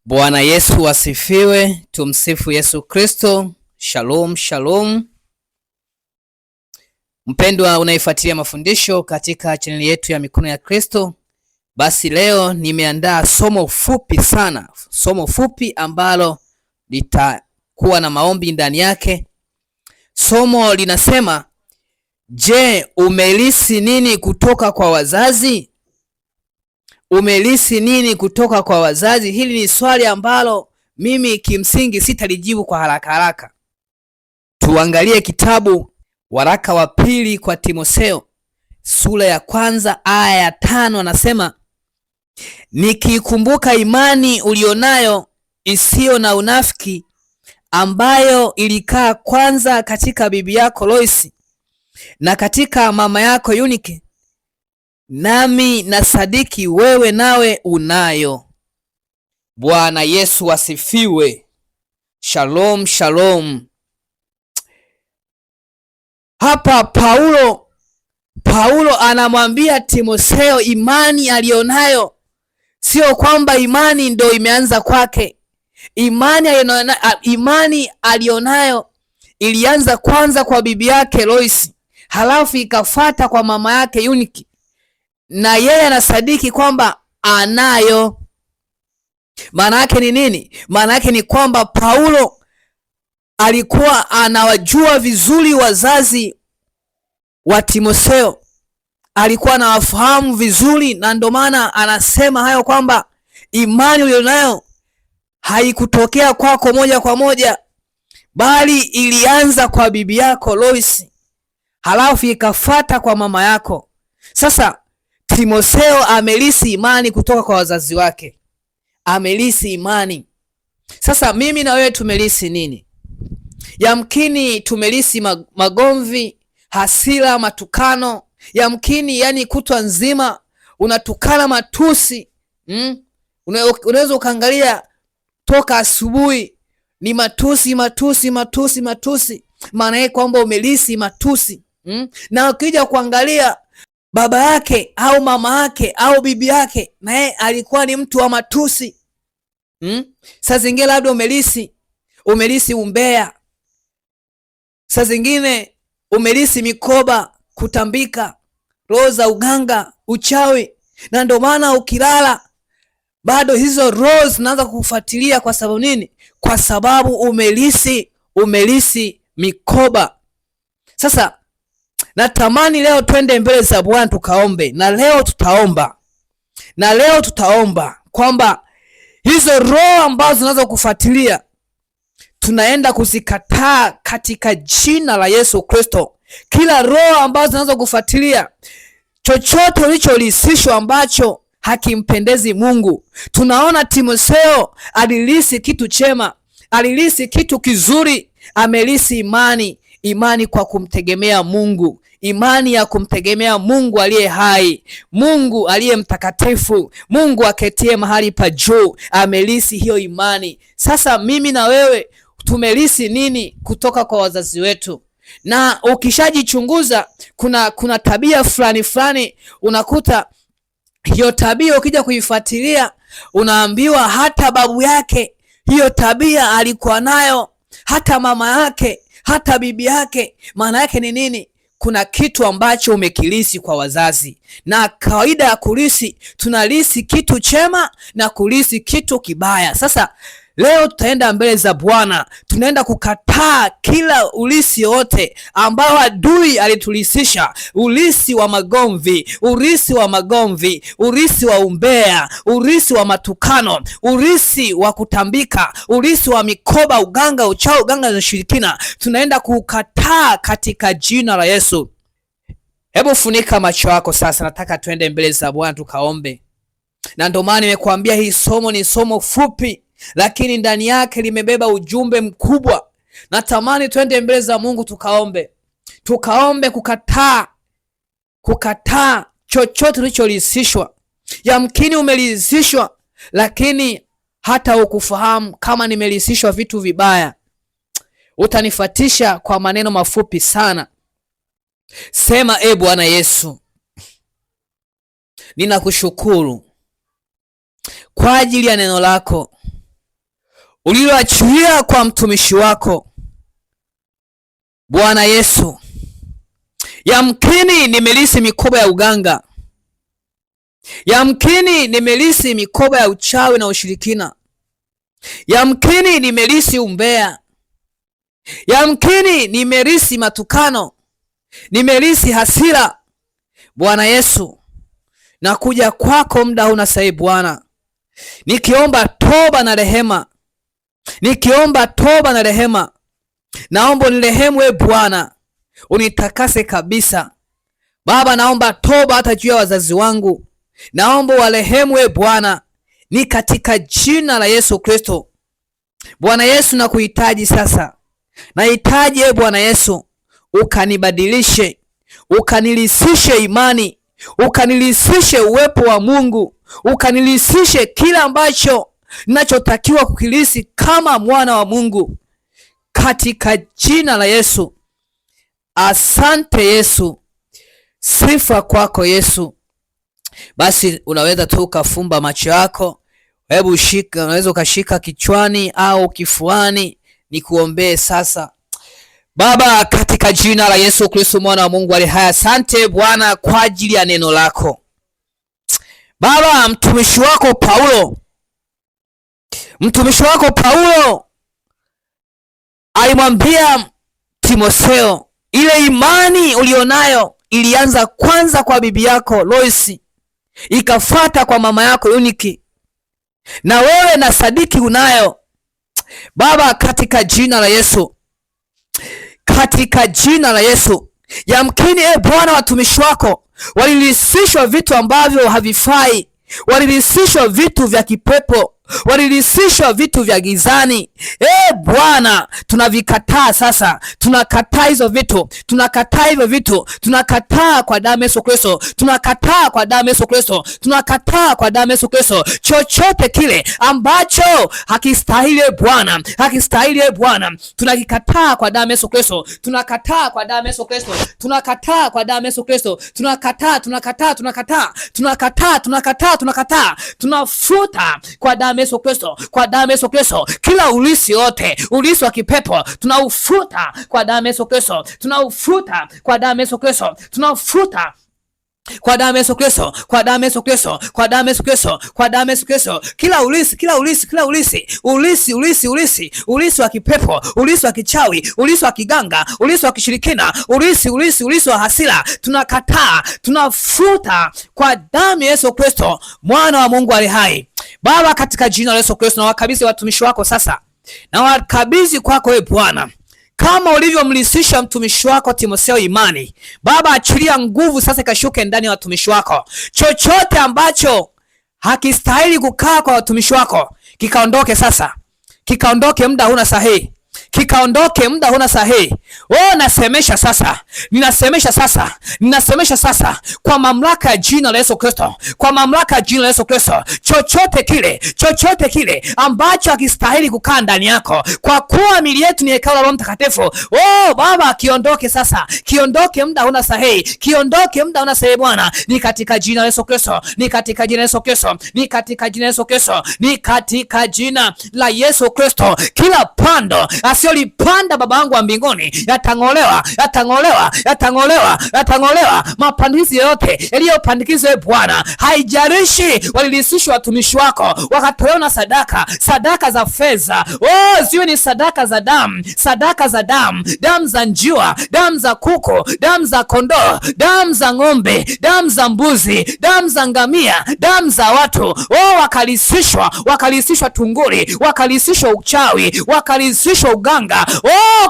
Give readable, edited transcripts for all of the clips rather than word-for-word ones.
Bwana Yesu asifiwe. Tumsifu Yesu Kristo. Shalom, shalom. Mpendwa unaifuatilia mafundisho katika chaneli yetu ya Mikono ya Kristo. Basi leo nimeandaa somo fupi sana. Somo fupi ambalo litakuwa na maombi ndani yake. Somo linasema, je, umelisi nini kutoka kwa wazazi? Umelisi nini kutoka kwa wazazi? Hili ni swali ambalo mimi kimsingi sitalijibu kwa haraka haraka. Tuangalie kitabu waraka wa pili kwa Timotheo sura ya 1 aya ya 5, anasema, nikikumbuka imani ulionayo isiyo na unafiki, ambayo ilikaa kwanza katika bibi yako Loisi na katika mama yako Yunike, nami na sadiki wewe nawe unayo. Bwana Yesu asifiwe. Shalom, shalom. Hapa Paulo anamwambia Timotheo imani alionayo. Sio kwamba imani ndo imeanza kwake. Imani alionayo ilianza kwanza kwa bibi yake Loisi, halafu ikafuata kwa mama yake Yunike, na yeye anasadiki kwamba anayo. Maana yake ni nini? Maana yake ni kwamba Paulo alikuwa anawajua vizuri wazazi wa Timotheo, alikuwa anawafahamu vizuri, na ndio maana anasema hayo kwamba imani ulionayo haikutokea kwako moja kwa moja, bali ilianza kwa bibi yako Loisi, halafu ikafuata kwa mama yako. Sasa Timotheo amelisi imani kutoka kwa wazazi wake, amelisi imani. Sasa mimi na wewe tumelisi nini? Yamkini tumelisi magomvi, hasira, matukano. Yamkini yani kutwa nzima unatukana matusi. Unaweza ukaangalia toka asubuhi ni matusi. Maana yake kwamba umelisi matusi. Na ukija kuangalia baba yake au mama yake au bibi yake, naye alikuwa ni mtu wa matusi. Saa zingine labda umelisi umbea. Saa zingine umelisi mikoba, kutambika, roho za uganga, uchawi. Na ndio maana ukilala bado hizo roho zinaanza kukufuatilia. Kwa sababu nini? Kwa sababu umelisi mikoba. Sasa natamani leo twende mbele za Bwana tukaombe, na leo tutaomba kwamba hizo roho ambazo zinaweza kufuatilia tunaenda kuzikataa katika jina la Yesu Kristo. Kila roho ambazo zinaweza kufuatilia chochote ulicholisishwa ambacho hakimpendezi Mungu. Tunaona Timotheo alilisi kitu chema, alilisi kitu kizuri, amelisi imani kwa kumtegemea Mungu, imani ya kumtegemea Mungu aliye hai, Mungu aliye mtakatifu, Mungu aketie mahali pa juu. Amelisi hiyo imani. Sasa mimi na wewe tumelisi nini kutoka kwa wazazi wetu? Na ukishajichunguza kuna tabia fulani unakuta hiyo tabia ukija kuifuatilia unaambiwa hata babu yake hiyo tabia alikuwa nayo, hata mama yake, hata bibi yake. Maana yake ni nini? Kuna kitu ambacho umekilisi kwa wazazi. Na kawaida ya kulisi, tunalisi kitu chema na kulisi kitu kibaya. Sasa leo tutaenda mbele za Bwana, tunaenda kukataa kila ulisi yote ambao adui alitulisisha. Ulisi wa magomvi, ulisi wa umbea, ulisi wa matukano, ulisi wa kutambika, ulisi wa mikoba, uganga, uchawi, uganga na ushirikina. Tunaenda kukataa katika jina la Yesu. Hebu funika macho yako sasa, nataka tuende mbele za Bwana tukaombe. Na ndio maana nimekuambia hii somo ni somo fupi, lakini ndani yake limebeba ujumbe mkubwa. Natamani twende mbele za Mungu tukaombe kukataa chochote ulicholisishwa. Yamkini umelisishwa lakini hata ukufahamu kama nimelisishwa vitu vibaya. Utanifuatisha kwa maneno mafupi sana. Sema, Bwana Yesu, ninakushukuru kwa ajili ya neno lako. uliloachilia kwa mtumishi wako Bwana Yesu. Yamkini nimelisi mikoba ya uganga, yamkini nimelisi mikoba ya uchawi na ushirikina, yamkini nimelisi umbea, yamkini nimelisi matukano, nimelisi hasira. Bwana Yesu, nakuja kwako muda huu na sasa Bwana, nikiomba toba na rehema, nikiomba toba na rehema. Naomba unirehemu wewe Bwana, unitakase kabisa. Baba, naomba toba hata juu ya wazazi wangu, naomba warehemu wewe Bwana, ni katika jina la Yesu Kristo. Bwana Yesu, nakuhitaji sasa, nahitaji wewe Bwana Yesu ukanibadilishe, ukanilisishe imani, ukanilisishe uwepo wa Mungu, ukanilisishe kila ambacho ninachotakiwa kukilisi kama mwana wa Mungu, katika jina la Yesu. Asante Yesu, sifa kwako Yesu. Basi unaweza tu ukafumba macho yako, hebu shika, unaweza ukashika kichwani au kifuani, nikuombee sasa. Baba, katika jina la Yesu Kristo mwana wa Mungu aliye hai, asante Bwana kwa ajili ya neno lako. Baba, mtumishi wako Paulo alimwambia Timotheo, ile imani ulionayo ilianza kwanza kwa bibi yako Loisi, ikafuata kwa mama yako Yuniki, na wewe na sadiki unayo. Baba, katika jina la Yesu, katika jina la Yesu, yamkini Bwana watumishi wako walilisishwa vitu ambavyo havifai, walilisishwa vitu vya kipepo, walilisishwa vitu vya gizani. Bwana, tunavikataa sasa, tunakataa hizo vitu, tunakataa hivyo vitu, tunakataa kwa damu ya Yesu Kristo, tunakataa kwa damu ya Yesu Kristo, tunakataa kwa damu ya Yesu Kristo. Chochote kile ambacho hakistahili Bwana, hakistahili Bwana, tunakikataa kwa damu ya Yesu Kristo, tunakataa kwa damu ya Yesu Kristo, tunakataa kwa damu ya Yesu Kristo, tunakataa, tunafuta kwa damu Yesu Kristo, kwa damu Yesu Kristo. Kila ulisi wote, ulisi wa kipepo, tunaufuta kwa damu Yesu Kristo, tunaufuta kwa damu Yesu Kristo, tunaufuta kwa damu Yesu Kristo, kwa damu Yesu Kristo, kwa damu Yesu Kristo, kwa damu Yesu Kristo. Kila ulisi wa kipepo, ulisi wa kichawi, ulisi wa kiganga, ulisi wa kishirikina, ulisi wa hasira, tunakataa, tunafuta kwa damu Yesu Kristo mwana wa Mungu aliye hai. Baba, katika jina la Yesu Kristo, na wakabidhi watumishi wako sasa, na wakabidhi kwako wewe Bwana, kama ulivyomlisisha mtumishi wako Timotheo imani. Baba, achilia nguvu sasa ikashuke ndani ya watumishi wako. Chochote ambacho hakistahili kukaa kwa watumishi wako kikaondoke sasa, kikaondoke muda huna sahihi, kikaondoke muda huna sahihi. Nasemesha sasa, ninasemesha sasa kwa mamlaka ya jina la Yesu Kristo, kwa mamlaka ya jina la Yesu Kristo. Chochote kile ambacho hakistahili kukaa ndani yako, kwa kuwa miili yetu ni hekalu la Roho Mtakatifu. Baba, kiondoke sasa, kiondoke muda huna sahihi, kiondoke muda huna sahihi Bwana, ni katika jina la Yesu Kristo, ni katika jina la Yesu Kristo, ni katika jina la Yesu Kristo, ni katika jina la Yesu Kristo. Kila pando asiyolipanda Baba yangu wa mbinguni yatang'olewa. Mapandikizi yote yaliyopandikizwa Bwana, haijalishi walilisishwa watumishi wako wakatolewa na sadaka za fedha, ziwe ni sadaka za damu, damu za njiwa, damu za kuku, damu za kondoo, damu za ng'ombe, damu za mbuzi, damu za ngamia, damu za watu, wakalisishwa tunguri, wakalisishwa uchawi, wakalisishwa uganga.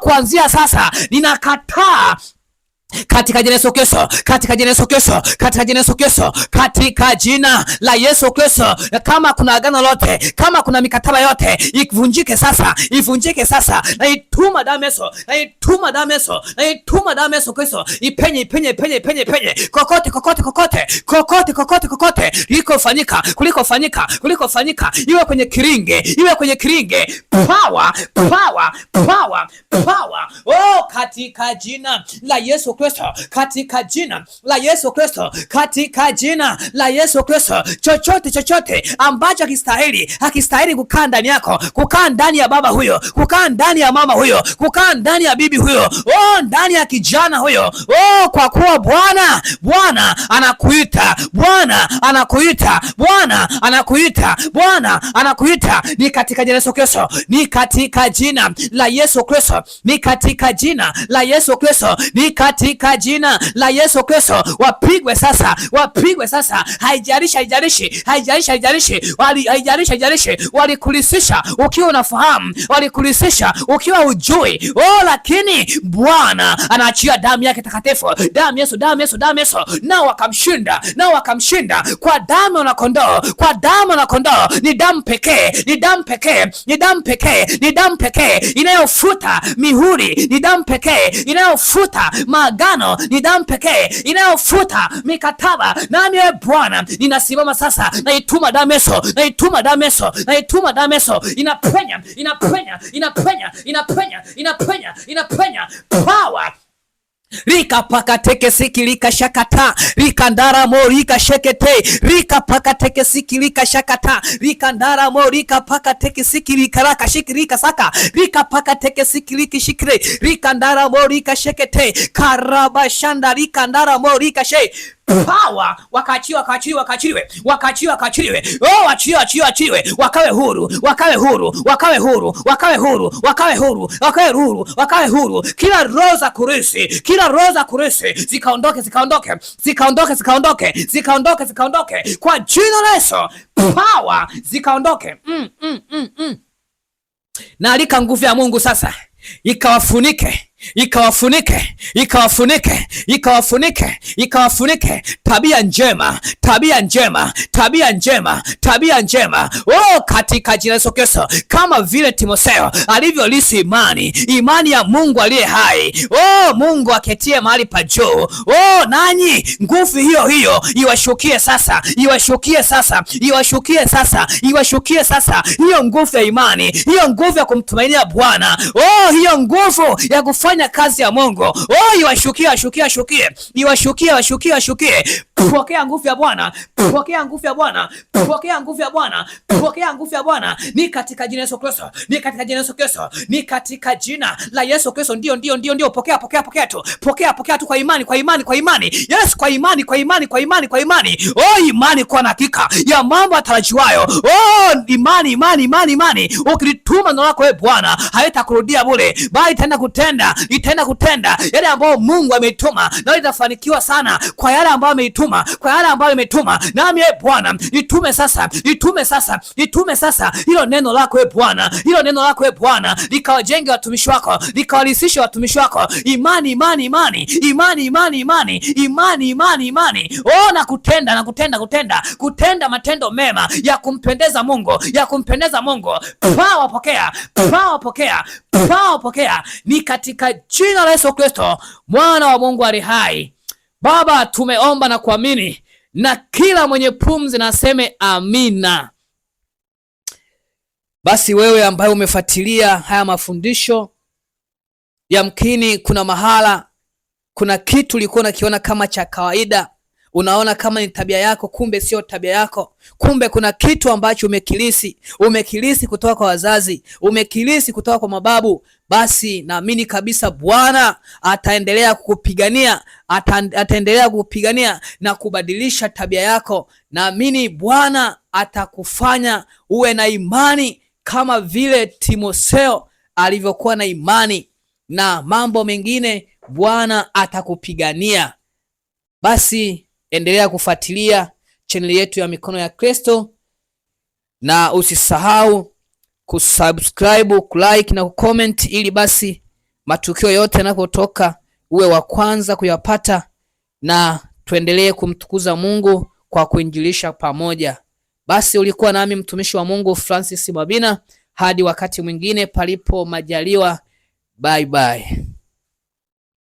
Kuanzia sasa ninakataa katika jina la Yesu Kristo, katika jina la Yesu Kristo, katika jina la Yesu Kristo, katika jina la Yesu Kristo. Kama kuna agano lote, kama kuna mikataba yote, ivunjike sasa. Na ituma damu Yesu, na ituma damu Yesu, na ituma damu Yesu Kristo, ipenye kokote kulikofanyika, iwe kwenye kiringe, power, katika jina la Yesu Kristo, katika jina la Yesu Kristo, katika jina la Yesu Kristo. Chochote ambacho hakistahili kukaa ndani yako, kukaa ndani ya baba huyo, kukaa ndani ya mama huyo, kukaa ndani ya bibi huyo, ndani ya kijana huyo, kwa kuwa Bwana anakuita, Bwana anakuita, Bwana anakuita, Bwana anakuita. Ni katika jina la Yesu Kristo, ni katika jina la Yesu Kristo, ni katika jina la Yesu Kristo, ni katika jina la Yesu Kristo. Wapigwe sasa, haijalishi walikulisisha ukiwa unafahamu, walikulisisha ukiwa ujui, lakini Bwana anaachia damu yake takatifu, damu Yesu, nao wakamshinda kwa damu na kondoo, kwa damu na kondoo. Ni damu pekee inayofuta mihuri, ni damu pekee inayofuta maagano, ni damu pekee inayofuta mikataba. Nami Bwana ninasimama sasa, naituma damu Yesu, inapenya power rika paka teke siki lika shakata rika ndara mo rika shekete rika paka teke siki lika shakata rika ndara mo rika paka teke siki lika raka shikirika saka rika paka teke siki liki shikire rika ndara mo rika shekete karaba shanda rika ndara mo rika she power. Wakaachiliwe, wakawe huru. Kila roho za kurisi zikaondoke kwa jina la Yesu. Power zikaondoke. Na alika nguvu ya Mungu sasa ikawafunike tabia njema katika jina la Yesu Kristo, kama vile Timotheo alivyolisi imani ya Mungu aliye hai, Mungu aketie mahali pa juu. Nanyi nguvu hiyo iwashukie sasa, hiyo nguvu ya imani, hiyo nguvu ya kumtumainia Bwana, hiyo nguvu ya kufanya kazi ya Mungu, iwashukie. Pokea nguvu ya Bwana, ni katika jina la Yesu Kristo, ni katika jina la Yesu Kristo. Ndio, pokea tu kwa imani. Yes, kwa imani. Imani kwa hakika ya mambo yatarajiwayo. Imani. Ukilituma neno lako Bwana, haitakurudia bure, bali itaenda kutenda yale ambayo Mungu ametuma, na itafanikiwa sana kwa yale ambayo ametuma. Nami Bwana, nitume sasa hilo neno lako Bwana, likawajenge watumishi wako, likawalisishe watumishi wako imani, na kutenda matendo mema ya kumpendeza Mungu. Power pokea, ni katika jina la Yesu Kristo, mwana wa Mungu ali hai. Baba, tumeomba na kuamini, na kila mwenye pumzi na aseme amina. Basi wewe ambaye umefuatilia haya mafundisho, yamkini kuna kitu ulikuwa unakiona kama cha kawaida, unaona kama ni tabia yako, kumbe sio tabia yako. Kumbe kuna kitu ambacho umekilisi kutoka kwa wazazi, umekilisi kutoka kwa mababu. Basi naamini kabisa Bwana ataendelea kukupigania na kubadilisha tabia yako. Naamini Bwana atakufanya uwe na imani kama vile Timotheo alivyokuwa na imani, na mambo mengine Bwana atakupigania. Basi endelea kufuatilia channel yetu ya Mikono ya Kristo, na usisahau kusubscribe, kulike na kucomment, ili basi matukio yote yanapotoka uwe wa kwanza kuyapata, na tuendelee kumtukuza Mungu kwa kuinjilisha pamoja. Basi ulikuwa nami mtumishi wa Mungu Francis Mwabina, hadi wakati mwingine palipo majaliwa. Bye bye.